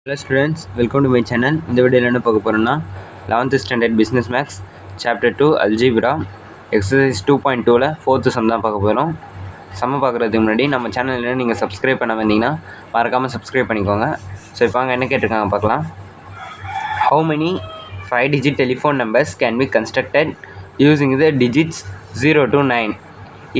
Hello students, welcome to my channel. இந்த வீடியோவில் என்ன பார்க்க போகிறோம்னா 11th standard business maths chapter 2 algebra exercise 2.2ல 4th sum தான் பார்க்க போகிறோம். சம்ம பார்க்குறதுக்கு முன்னாடி நம்ம சேனலில் நீங்கள் சப்ஸ்கிரைப் பண்ண வந்தீங்கன்னா மறக்காமல் சப்ஸ்கிரைப் பண்ணிக்கோங்க. ஸோ இப்போ அங்கே என்ன கேட்டிருக்காங்க பார்க்கலாம். How many 5-digit telephone numbers can be constructed using the digits 0 to 9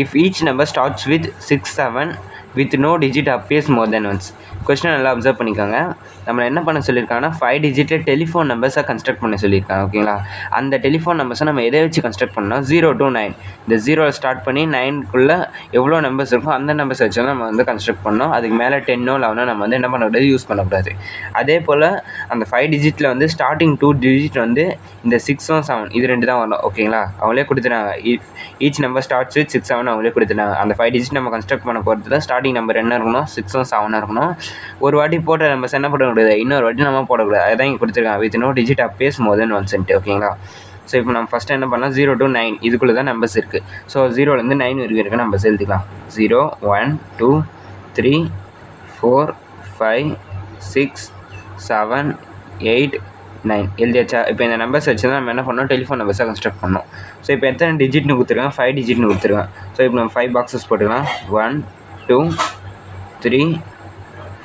if each number starts with 6, 7 with no digit appears more than once? Question நல்லா அப்சர்வ் பண்ணிக்கோங்க. நம்ம என்ன பண்ண சொல்லியிருக்காங்கன்னா 5 டிஜிட்டில் டெலிஃபோன் நம்பர்ஸாக கன்ஸ்ட்ரக்ட் பண்ண சொல்லியிருக்காங்க. ஓகேங்களா, அந்த டெலிஃபோன் நம்பர்ஸை நம்ம எதை வச்சு கன்ஸ்ட்ரக்ட் பண்ணோம்? 0 to 9. இந்த 0 ஸ்டார்ட் பண்ணி 9க்குள்ளே எவ்வளோ நம்பர்ஸ் இருக்கோ அந்த நம்பர்ஸ் வச்சு நம்ம வந்து கன்ஸ்ட்ரக்ட் பண்ணோம். அதுக்கு மேலே 10 11 நம்ம வந்து என்ன பண்ணக்கூடாது, யூஸ் பண்ணக்கூடாது. அதே போல் அந்த 5 டிஜிட்டில் வந்து ஸ்டார்டிங் 2 டிஜிட் வந்து இந்த 6 7 இது ரெண்டு தான் வரணும். ஓகேங்களா, அவங்களே கொடுத்துட்டாங்க. ஈச் நம்பர் ஸ்டார்ட்ஸ் வித் 6 7 அவங்களே கொடுத்துட்டாங்க. அந்த 5 டிஜிட் நம்ம கன்ஸ்ட்ரக்ட் பண்ண போகிறது தான் ஸ்டார்டிங் நம்பர் என்ன இருக்கணும், 6 7 இருக்கணும். ஒரு வாட்டி போட்ட நம்பர்ஸ் என்ன பண்ணக்கூடாது, இன்னொரு வாட்டி நம்ம போடக்கூடாது. அதுதான் இங்கே கொடுத்துருக்காங்க. With no digit appears more than once. ஓகேங்களா, ஸோ இப்போ நம்ம ஃபஸ்ட்டு என்ன பண்ணலாம், 0 to 9 இதுக்குள்ளே தான் நம்பர்ஸ் இருக்குது. ஸோ 0லேருந்து 9 வரைக்கும் இருக்க நம்பர்ஸ் எழுதிக்கலாம். 0 1 2 3 4 5 6 7 8 9 எழுதியாச்சா? இப்போ இந்த நம்பர்ஸ் வச்சு தான் நம்ம என்ன பண்ணோம், டெலிஃபோன் நம்பர்ஸாக கன்ஸ்ட்ரக்ட் பண்ணோம். ஸோ இப்போ எத்தனை டிஜிட்னு கொடுத்துருக்காங்க, 5 டிஜிட்னு கொடுத்துருக்காங்க. ஸோ இப்போ நம்ம 5 பாக்ஸஸ் போட்டுக்கலாம். 1 2 3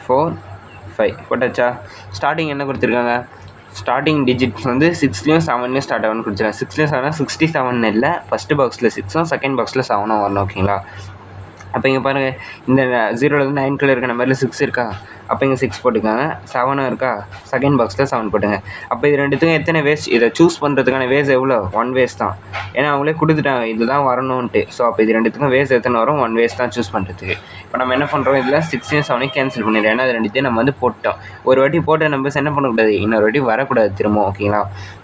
4 5 போட்டாச்சா? ஸ்டார்டிங் என்ன கொடுத்துருக்காங்க, ஸ்டார்டிங் டிஜிட்ஸ் வந்து 6லேயும் 7லேயும் ஸ்டார்ட் ஆகும்னு கொடுத்துருக்காங்க. 6லேயும் 7 67 இல்லை, ஃபஸ்ட்டு பாக்ஸில் 6ம் செகண்ட் பாக்ஸில் 7ம் வரணும். ஓகேங்களா, அப்போ இங்கே பாருங்கள், இந்த 0லேருந்து 9க்குள்ளே இருக்க நம்பரில் 6 இருக்கா, அப்போ இங்கே 6 போட்டுக்காங்க. 7 இருக்கா, செகண்ட் பாக்ஸில் 7 போட்டுங்க. அப்போ இது ரெண்டுத்துக்கும் எத்தனை வேஸ், இதை சூஸ் பண்ணுறதுக்கான வேஸ் எவ்வளோ, 1 வேஸ் தான். ஏன்னா அவங்களே கொடுத்துட்டாங்க இதுதான் வரணும்ன்ட்டு. ஸோ அப்போ இது ரெண்டுத்துக்கும் வேஸ் எத்தனை வரும், 1 வேஸ் தான் சூஸ் பண்ணுறதுக்கு. இப்போ நம்ம என்ன பண்ணுறோம், இதில் 6யும் 7யும் கேன்சல் பண்ணிடுறோம். ஏன்னா அது ரெண்டுத்தையும் நம்ம வந்து போட்டோம். ஒரு வாட்டி போட்ட நம்பர்ஸ் என்ன பண்ணக்கூடாது, இன்னொரு வாட்டி வரக்கூடாது திரும்ப. ஓகேங்களா,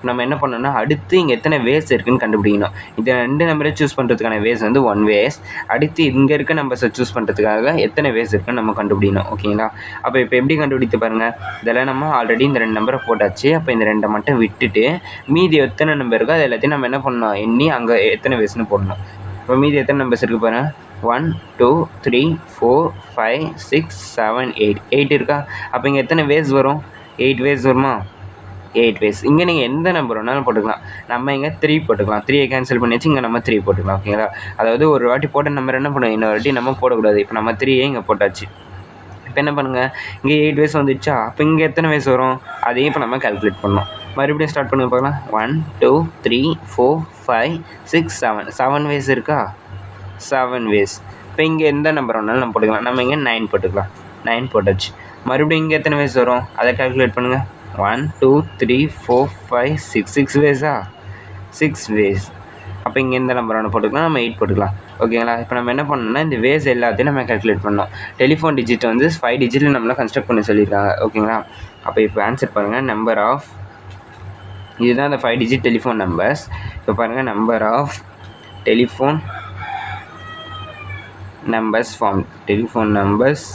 நம்ம என்ன பண்ணணும்னா அடுத்து இங்கே எத்தனை வேஸ் இருக்குதுன்னு கண்டுபிடிக்கணும். இந்த 2 நம்பரை சூஸ் பண்ணுறதுக்கான வேஸ் வந்து 1 வேஸ். அடுத்து இங்கே இருக்க நம்பர்ஸை சூஸ் பண்ணுறதுக்காக எத்தனை வேஸ் இருக்குன்னு நம்ம கண்டுபிடிக்கணும். ஓகேங்களா, அப்போ இப்போ எப்படி கண்டுபிடித்து பாருங்கள். இதெல்லாம் நம்ம ஆல்ரெடி இந்த 2 நம்பரை போட்டாச்சு. அப்போ இந்த 2 மட்டும் விட்டுட்டு மீதி எத்தனை நம்பர் இருக்கோ அது எல்லாத்தையும் நம்ம என்ன பண்ணணும், எண்ணி அங்கே எத்தனை வேஸ்ன்னு போடணும். இப்போ மீதி எத்தனை நம்பர்ஸ் இருக்குது பாருங்கள். 1 2 3 4 5 6 7 8 இருக்கா? அப்போ இங்கே எத்தனை வேஸ் வரும், 8 வேஸ் வருமா? 8 வேஸ். இங்கே நீங்கள் எந்த நம்பர் வேணாலும் போட்டுக்கலாம். நம்ம இங்கே 3 போட்டுக்கலாம். 3 கேன்சல் பண்ணியாச்சு, இங்கே நம்ம 3 போட்டுக்கலாம். ஓகேங்களா, அதாவது ஒரு வாட்டி போட்ட நம்பர் என்ன பண்ணுவோம், இன்னொரு வாட்டி நம்ம போடக்கூடாது. இப்போ நம்ம 3 இங்கே போட்டாச்சு. இப்போ என்ன பண்ணுங்கள், இங்கே 8 வேஸ் வந்துடுச்சா? அப்போ இங்கே எத்தனை வேஸ் வரும், அதையும் இப்போ நம்ம கால்குலேட் பண்ணோம். மறுபடியும் ஸ்டார்ட் பண்ணி பார்க்கலாம். 1 2 3 4 5 6 7 வேஸ் இருக்கா, 7 வேஸ். இப்போ இங்கே எந்த நம்பர் வேணாலும் நம்ம போட்டுக்கலாம். நம்ம இங்கே 9 போட்டுக்கலாம். 9 போட்டாச்சு. மறுபடியும் இங்கே எத்தனை வேஸ் வரும், அதை கால்குலேட் பண்ணுங்கள். 1 2 3 4 5 6 வேஸா, 6 வேஸ். அப்போ இங்கே எந்த நம்பர் வேணும் போட்டுக்கலாம், நம்ம 8 போட்டுக்கலாம். ஓகேங்களா, இப்போ நம்ம என்ன பண்ணணும்னா இந்த வேஸ் எல்லாத்தையும் நம்ம கால்குலேட் பண்ணோம். டெலிஃபோன் டிஜிட் வந்து 5 டிஜிட்டில் நம்மளை கன்ஸ்ட்ரக்ட் பண்ண சொல்லியிருக்காங்க. ஓகேங்களா, அப்போ இப்போ ஆன்சர் பாருங்கள். நம்பர் ஆஃப், இதுதான் அந்த 5 டிஜிட் டெலிஃபோன் நம்பர்ஸ். இப்போ பாருங்கள், number of telephone numbers formed, telephone numbers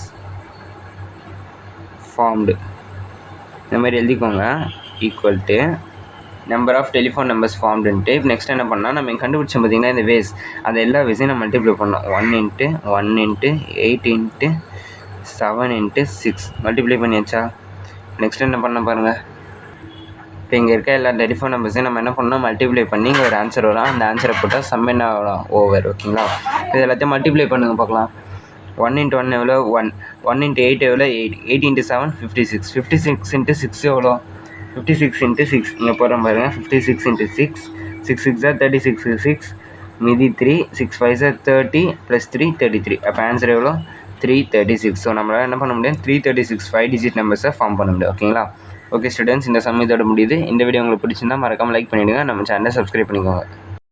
formed இந்த மாதிரி எழுதிக்கோங்க. Equal to number of telephone numbers ஃபார்ம்டுன்ட்டு. இப்போ நெக்ஸ்ட் என்ன பண்ணால் நம்ம கண்டுபிடிச்சோம் பார்த்திங்கன்னா இந்த வேஸ், அந்த எல்லா வேஸையும் நம்ம மல்டிப்ளை பண்ணோம். 1 × 1 × 8 × 7 × 6 மல்டிப்ளை பண்ணியாச்சா? நெக்ஸ்ட் என்ன பண்ண பாருங்கள். இப்போ இங்கே இருக்க எல்லா டெலிஃபோன் நம்பர்ஸையும் நம்ம என்ன பண்ணோம், மல்டிப்ளை பண்ணி இங்கே ஒரு ஆன்சர் வரும். அந்த ஆன்சரை போட்டால் சம் என்ன வரும், ஓவர். ஓகேங்களா, இது எல்லாத்தையும் மல்டிப்ளை பண்ணுங்க பார்க்கலாம். 1 × 1 எவ்வளோ, 1 1 × 8 எவ்வளோ, 8 8 × 7 56 56 × 6 எவ்வளோ, 56 × 6 இங்கே போகிறோம் பாருங்கள். 56 × 6 6 6 36 6 மீதி 3 6 5 30 + 3 33. அப்போ ஆன்சர் எவ்வளோ, 336. ஸோ நம்மளால் என்ன பண்ண முடியும், 336 5 டிஜிட் நம்பர்ஸை ஃபார்ம் பண்ண முடியும். ஓகேங்களா, ஓகே ஸ்டூடெண்ட்ஸ், இந்த சம் இதோட முடியுது. இந்த வீடியோ உங்களுக்கு பிடிச்சிருந்தா மறக்காமல் லைக் பண்ணிவிடுங்க. நம்ம சேனலை சப்ஸ்கிரைப் பண்ணிக்கோங்க.